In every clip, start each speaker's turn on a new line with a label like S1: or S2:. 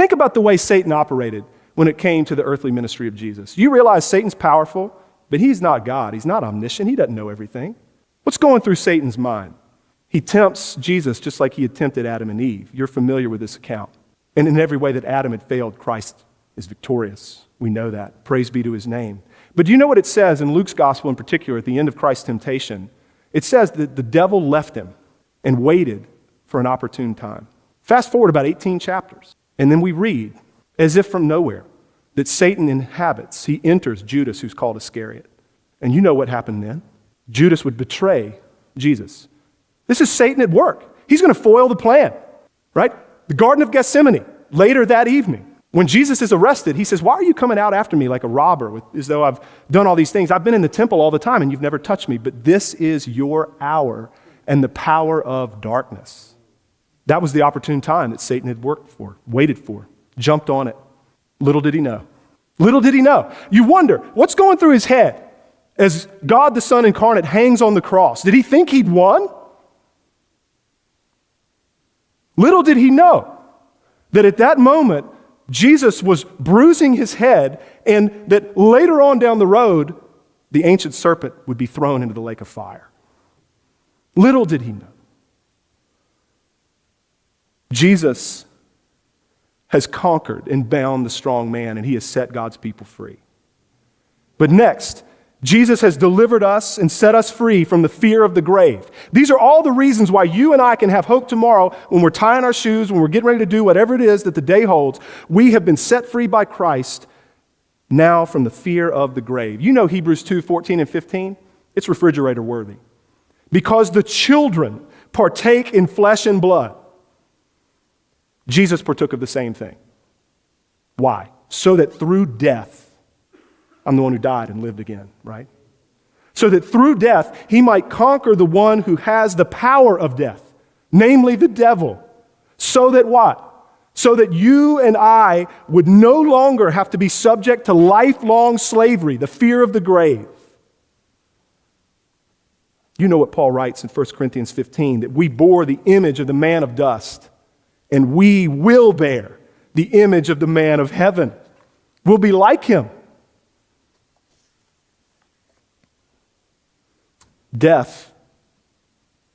S1: Think about the way Satan operated when it came to the earthly ministry of Jesus. You realize Satan's powerful, but he's not God. He's not omniscient. He doesn't know everything. What's going through Satan's mind? He tempts Jesus just like he had tempted Adam and Eve. You're familiar with this account. And in every way that Adam had failed, Christ is victorious. We know that. Praise be to his name. But do you know what it says in Luke's gospel in particular at the end of Christ's temptation? It says that the devil left him and waited for an opportune time. Fast forward about 18 chapters, and then we read, as if from nowhere, that Satan inhabits. He enters Judas, who's called Iscariot. And you know what happened then. Judas would betray Jesus. This is Satan at work. He's going to foil the plan, right? The Garden of Gethsemane, later that evening. When Jesus is arrested, he says, why are you coming out after me like a robber, as though I've done all these things? I've been in the temple all the time and you've never touched me, but this is your hour and the power of darkness. That was the opportune time that Satan had worked for, waited for, jumped on it. Little did he know. Little did he know. You wonder, what's going through his head as God the Son incarnate hangs on the cross? Did he think he'd won? Little did he know that at that moment, Jesus was bruising his head, and that later on down the road, the ancient serpent would be thrown into the lake of fire. Little did he know. Jesus has conquered and bound the strong man, and he has set God's people free. But next, Jesus has delivered us and set us free from the fear of the grave. These are all the reasons why you and I can have hope tomorrow when we're tying our shoes, when we're getting ready to do whatever it is that the day holds. We have been set free by Christ now from the fear of the grave. You know Hebrews 2:14 and 15? It's refrigerator worthy. Because the children partake in flesh and blood, Jesus partook of the same thing. Why? So that through death, I'm the one who died and lived again, right? So that through death, he might conquer the one who has the power of death, namely the devil. So that what? So that you and I would no longer have to be subject to lifelong slavery, the fear of the grave. You know what Paul writes in 1 Corinthians 15, that we bore the image of the man of dust, and we will bear the image of the man of heaven. We'll be like him. Death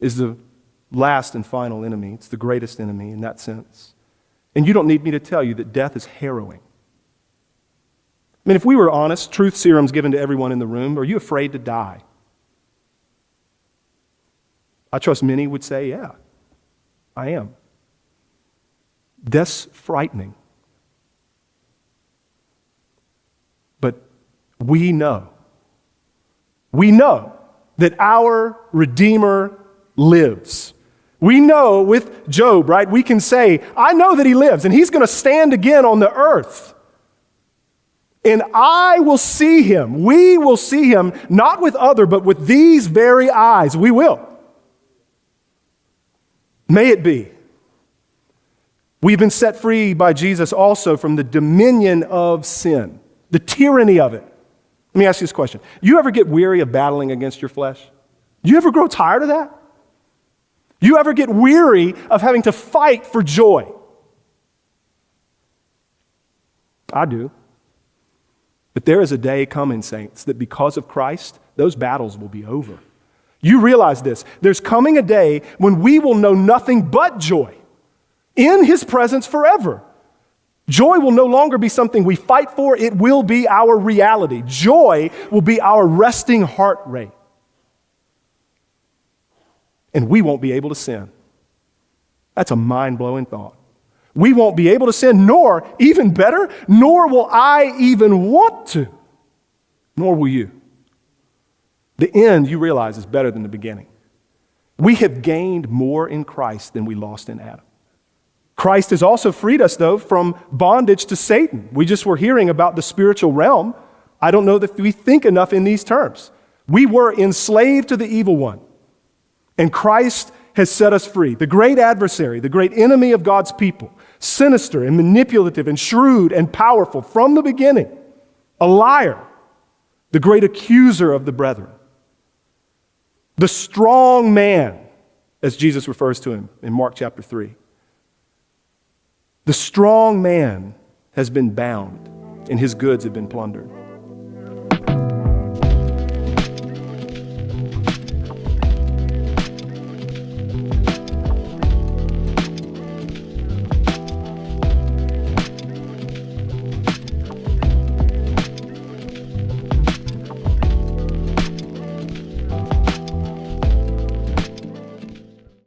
S1: is the last and final enemy. It's the greatest enemy in that sense. And you don't need me to tell you that death is harrowing. I mean, if we were honest, truth serums given to everyone in the room, are you afraid to die? I trust many would say, yeah, I am. Death's frightening. But we know that our Redeemer lives. We know with Job, right? We can say, I know that he lives and he's going to stand again on the earth. And I will see him. We will see him, not with other, but with these very eyes. We will. May it be. We've been set free by Jesus also from the dominion of sin, the tyranny of it. Let me ask you this question. You ever get weary of battling against your flesh? Do you ever grow tired of that? You ever get weary of having to fight for joy? I do. But there is a day coming, saints, that because of Christ, those battles will be over. You realize this. There's coming a day when we will know nothing but joy in his presence forever. Joy will no longer be something we fight for. It will be our reality. Joy will be our resting heart rate. And we won't be able to sin. That's a mind-blowing thought. We won't be able to sin, nor, even better, nor will I even want to. Nor will you. The end, you realize, is better than the beginning. We have gained more in Christ than we lost in Adam. Christ has also freed us, though, from bondage to Satan. We just were hearing about the spiritual realm. I don't know that we think enough in these terms. We were enslaved to the evil one, and Christ has set us free. The great adversary, the great enemy of God's people, sinister and manipulative and shrewd and powerful from the beginning, a liar, the great accuser of the brethren, the strong man, as Jesus refers to him in Mark chapter 3. The strong man has been bound, and his goods have been plundered.